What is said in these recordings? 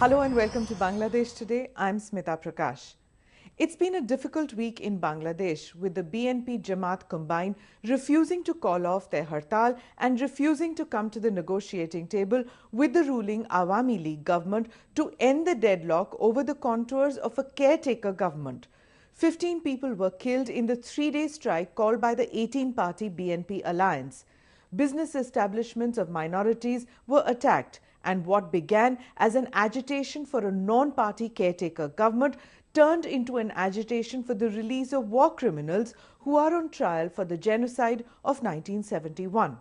Hello and welcome to Bangladesh Today. I'm Smita Prakash. It's been a difficult week in Bangladesh, with the BNP-Jamaat combined refusing to call off their hartal and refusing to come to the negotiating table with the ruling Awami League government to end the deadlock over the contours of a caretaker government. 15 people were killed in the three-day strike called by the 18-party BNP alliance. Business establishments of minorities were attacked, and what began as an agitation for a non-party caretaker government turned into an agitation for the release of war criminals who are on trial for the genocide of 1971.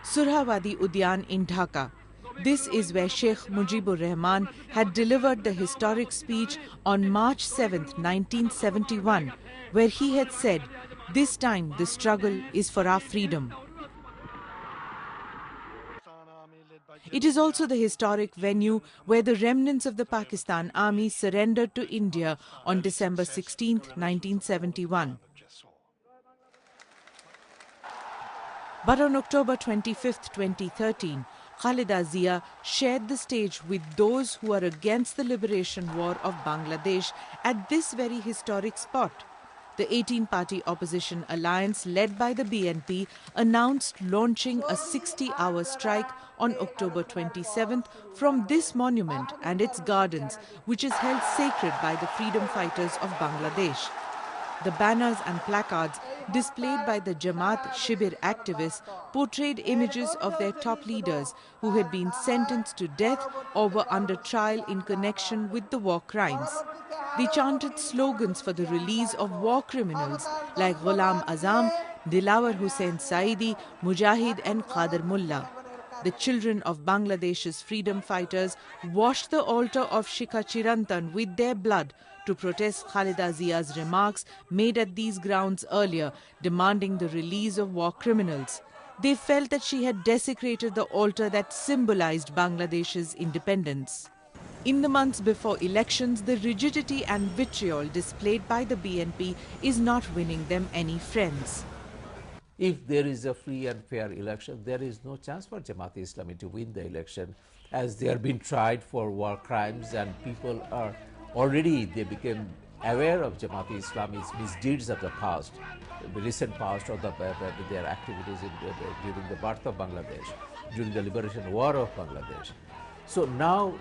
Surhawadi Udyan in Dhaka. This is where Sheikh Mujibur Rahman had delivered the historic speech on March 7, 1971, where he had said, "This time the struggle is for our freedom." It is also the historic venue where the remnants of the Pakistan Army surrendered to India on December 16, 1971. But on October 25, 2013, Khalida Zia shared the stage with those who are against the liberation war of Bangladesh at this very historic spot. The 18-party opposition alliance led by the BNP announced launching a 60-hour strike on October 27th from this monument and its gardens, which is held sacred by the freedom fighters of Bangladesh. The banners and placards displayed by the Jamaat Shibir activists portrayed images of their top leaders who had been sentenced to death or were under trial in connection with the war crimes. They chanted slogans for the release of war criminals like Ghulam Azam, Dilawar Hussain Saidi, Mujahid and Qadir Mullah. The children of Bangladesh's freedom fighters washed the altar of Shikha Chirantan with their blood to protest Khalida Zia's remarks made at these grounds earlier, demanding the release of war criminals. They felt that she had desecrated the altar that symbolized Bangladesh's independence. In the months before elections, the rigidity and vitriol displayed by the BNP is not winning them any friends. If there is a free and fair election, there is no chance for Jamaat-e-Islami to win the election, as they are being tried for war crimes and people are already, they became aware of Jamaat-e-Islami's misdeeds of the past, the recent past, or their activities during the birth of Bangladesh, during the liberation war of Bangladesh. So now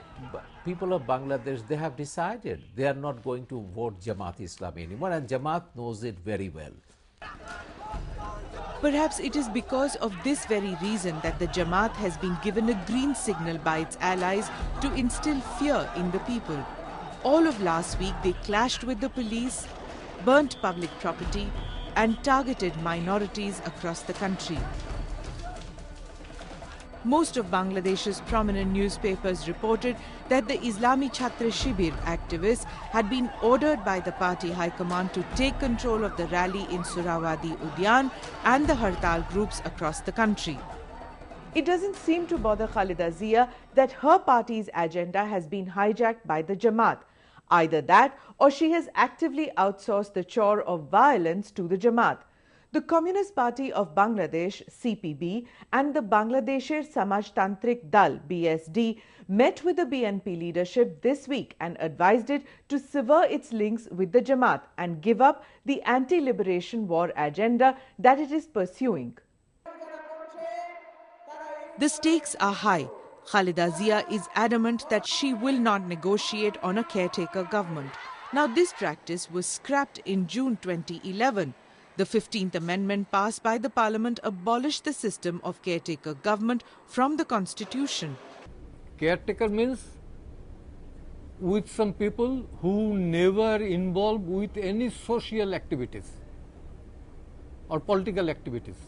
people of Bangladesh, they have decided they are not going to vote Jamaat-e-Islami anymore, and Jamaat knows it very well. Perhaps it is because of this very reason that the Jamaat has been given a green signal by its allies to instill fear in the people. All of last week they clashed with the police, burnt public property and targeted minorities across the country. Most of Bangladesh's prominent newspapers reported that the Islami Chhatra Shibir activists had been ordered by the party high command to take control of the rally in Surhawadi Udyan and the hartal groups across the country. It doesn't seem to bother Khalida Zia that her party's agenda has been hijacked by the Jamaat. Either that or she has actively outsourced the chore of violence to the Jamaat. The Communist Party of Bangladesh, CPB, and the Bangladesh Samajtantrik Dal, BSD, met with the BNP leadership this week and advised it to sever its links with the Jamaat and give up the anti-liberation war agenda that it is pursuing. The stakes are high. Khalida Zia is adamant that she will not negotiate on a caretaker government. Now, this practice was scrapped in June 2011. The 15th Amendment passed by the Parliament abolished the system of caretaker government from the Constitution. Caretaker means with some people who never involved with any social activities or political activities,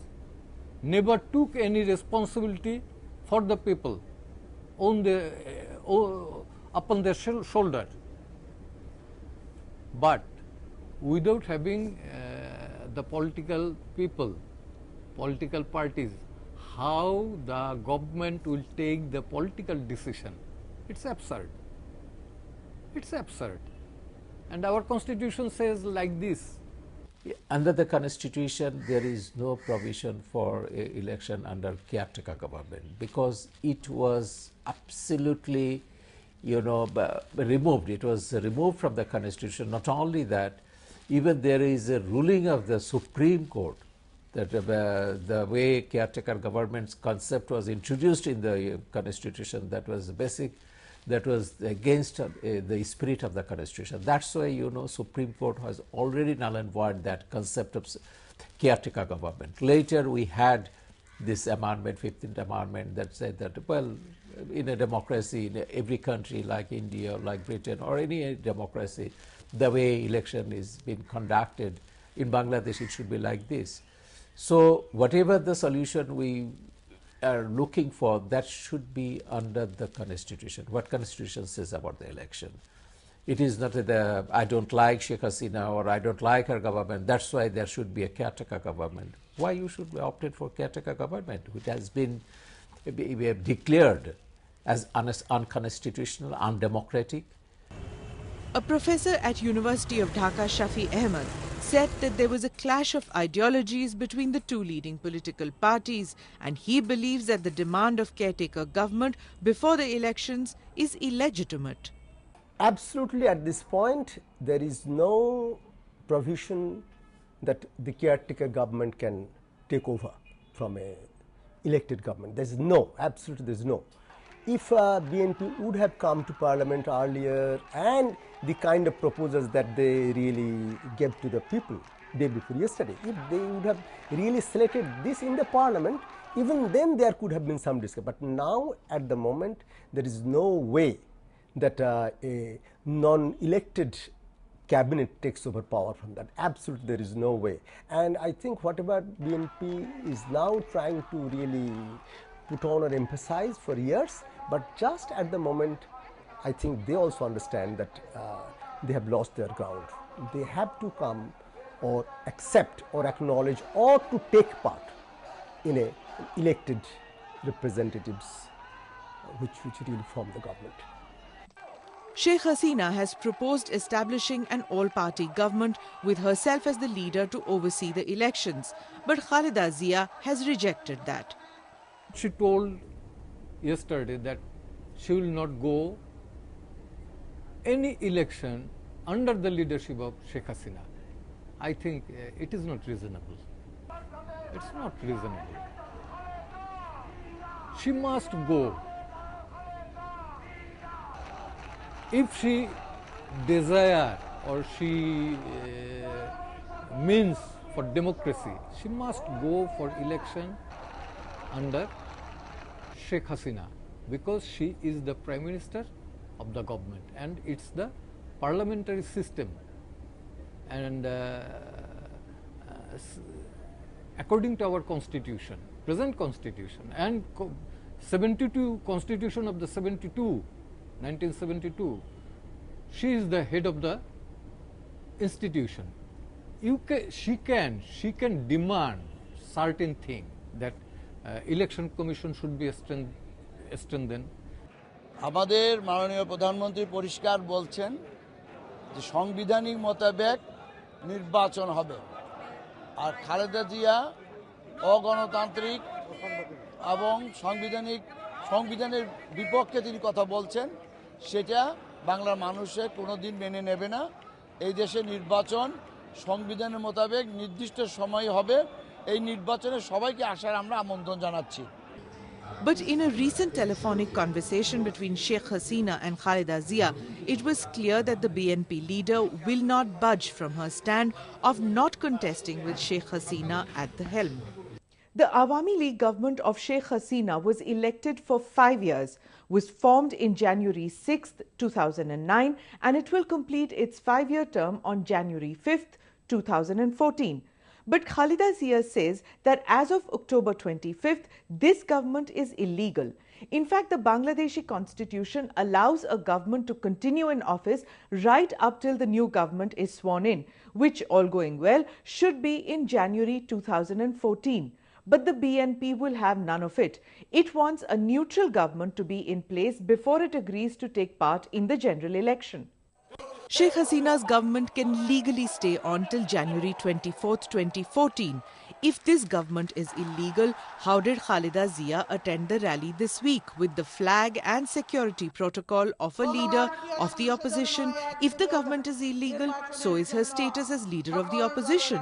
never took any responsibility for the people upon their shoulder, but without having the political people, political parties, how the government will take the political decision. It's absurd. It's absurd. And our constitution says like this. Under the constitution, there is no provision for election under caretaker government because it was absolutely, removed. It was removed from the constitution. Not only that, even there is a ruling of the Supreme Court that the way caretaker government's concept was introduced in the constitution, that was basic, that was against the spirit of the constitution. That's why, Supreme Court has already null and void that concept of caretaker government. Later we had this amendment, 15th amendment, that said that, well, in a democracy, in every country like India, like Britain, or any democracy, the way election is being conducted, in Bangladesh it should be like this. So whatever the solution we are looking for, that should be under the constitution. What constitution says about the election? It is not the I don't like Sheikh Hasina or I don't like her government, that's why there should be a caretaker government. Why you should be opted for caretaker government, which has been declared as unconstitutional, undemocratic? A professor at University of Dhaka, Shafi Ahmed, said that there was a clash of ideologies between the two leading political parties, and he believes that the demand of caretaker government before the elections is illegitimate. Absolutely, at this point, there is no provision that the caretaker government can take over from a elected government. There's no, absolutely there's no. If BNP would have come to parliament earlier and the kind of proposals that they really gave to the people day before yesterday, if they would have really selected this in the parliament, even then there could have been some discussion. But now at the moment there is no way that a non-elected cabinet takes over power from that. Absolutely there is no way. And I think whatever BNP is now trying to really put on or emphasize for years, but just at the moment I think they also understand that they have lost their ground. They have to come or accept or acknowledge or to take part in a elected representatives which really form the government. Sheikh Hasina has proposed establishing an all-party government with herself as the leader to oversee the elections, but Khalida Zia has rejected that. She told yesterday that she will not go any election under the leadership of Sheikh Hasina. I think it is not reasonable. It's not reasonable. She must go. If she desire or she means for democracy, she must go for election under Sheikh Hasina, because she is the Prime Minister of the government and it's the parliamentary system, and according to our constitution, present constitution and 72 constitution of the 1972, she is the head of the institution. She can demand certain thing that election commission should be strengthened. আমাদের মাননীয় প্রধানমন্ত্রী পরিষ্কার বলছেন যে সাংবিধানিক মোতাবেক নির্বাচন হবে, আর খালেদা জিয়া অগণতান্ত্রিক এবং সংবিধানের বিপক্ষে তিনি কথা বলছেন, সেটা বাংলার মানুষে কোনোদিন মেনে নেবে না। এই দেশে নির্বাচন সংবিধানের মোতাবেক নির্দিষ্ট সময় হবে, এই নির্বাচনে সবাইকে আসার আমরা আমন্ত্রণ জানাচ্ছি। But in a recent telephonic conversation between Sheikh Hasina and Khalida Zia, it was clear that the BNP leader will not budge from her stand of not contesting with Sheikh Hasina at the helm. The Awami League government of Sheikh Hasina was elected for 5 years, was formed in January 6, 2009, and it will complete its 5-year term on January 5, 2014. But Khalida Zia says that as of October 25th, this government is illegal. In fact, the Bangladeshi constitution allows a government to continue in office right up till the new government is sworn in, which, all going well, should be in January 2014. But the BNP will have none of it. It wants a neutral government to be in place before it agrees to take part in the general election. Sheikh Hasina's government can legally stay on till January 24th, 2014. If this government is illegal, how did Khalida Zia attend the rally this week with the flag and security protocol of a leader of the opposition? If the government is illegal, so is her status as leader of the opposition.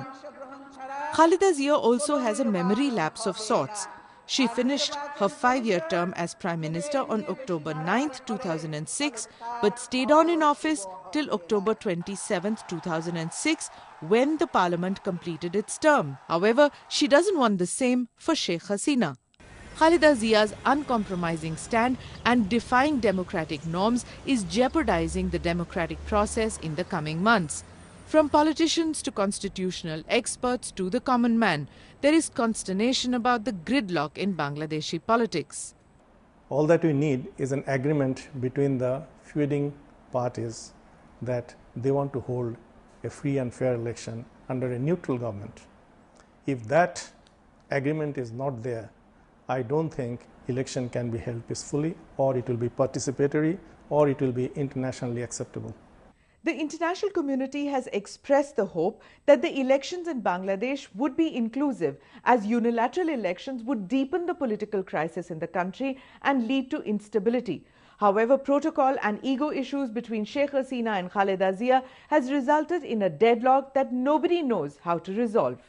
Khalida Zia also has a memory lapse of sorts. She finished her 5-year term as Prime Minister on October 9, 2006, but stayed on in office till October 27, 2006, when the Parliament completed its term. However, she doesn't want the same for Sheikh Hasina. Khalida Zia's uncompromising stand and defying democratic norms is jeopardizing the democratic process in the coming months. From politicians to constitutional experts to the common man, there is consternation about the gridlock in Bangladeshi politics. All that we need is an agreement between the feuding parties that they want to hold a free and fair election under a neutral government. If that agreement is not there, I don't think election can be held peacefully, or it will be participatory, or it will be internationally acceptable. The international community has expressed the hope that the elections in Bangladesh would be inclusive, as unilateral elections would deepen the political crisis in the country and lead to instability. However, protocol and ego issues between Sheikh Hasina and Khalida Zia has resulted in a deadlock that nobody knows how to resolve.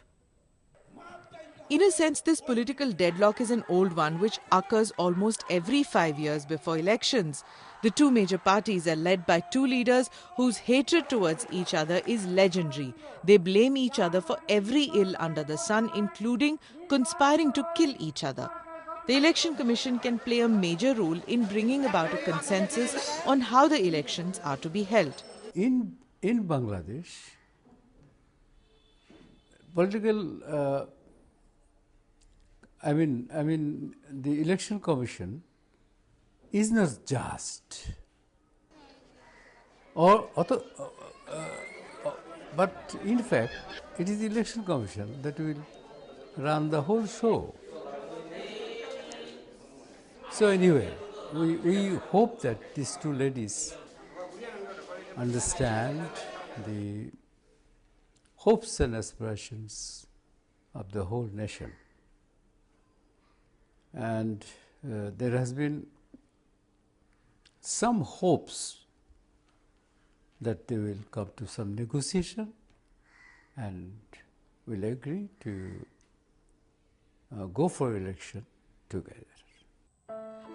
In a sense, this political deadlock is an old one which occurs almost every 5 years before elections. The two major parties are led by two leaders whose hatred towards each other is legendary. They blame each other for every ill under the sun, including conspiring to kill each other. The Election Commission can play a major role in bringing about a consensus on how the elections are to be held. In Bangladesh, political the Election Commission is not just, but in fact, it is the Election Commission that will run the whole show. So anyway, we hope that these two ladies understand the hopes and aspirations of the whole nation. And there has been some hopes that they will come to some negotiation and will agree to go for election together.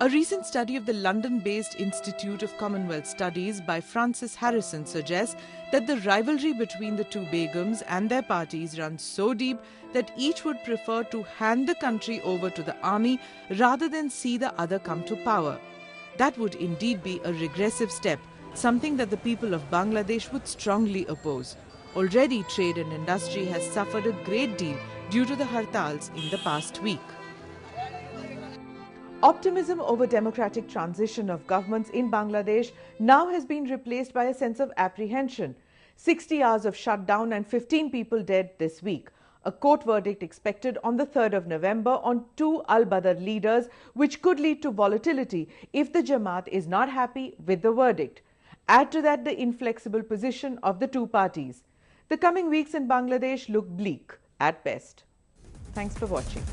A recent study of the London-based Institute of Commonwealth Studies by Francis Harrison suggests that the rivalry between the two Begums and their parties runs so deep that each would prefer to hand the country over to the army rather than see the other come to power. That would indeed be a regressive step, something that the people of Bangladesh would strongly oppose. Already, trade and industry has suffered a great deal due to the hartals in the past week. Optimism over democratic transition of governments in Bangladesh now has been replaced by a sense of apprehension. 60 hours of shutdown and 15 people dead this week. A court verdict expected on the 3rd of November on two Al-Badr leaders, which could lead to volatility if the Jamaat is not happy with the verdict. Add to that the inflexible position of the two parties. The coming weeks in Bangladesh look bleak at best. Thanks for watching.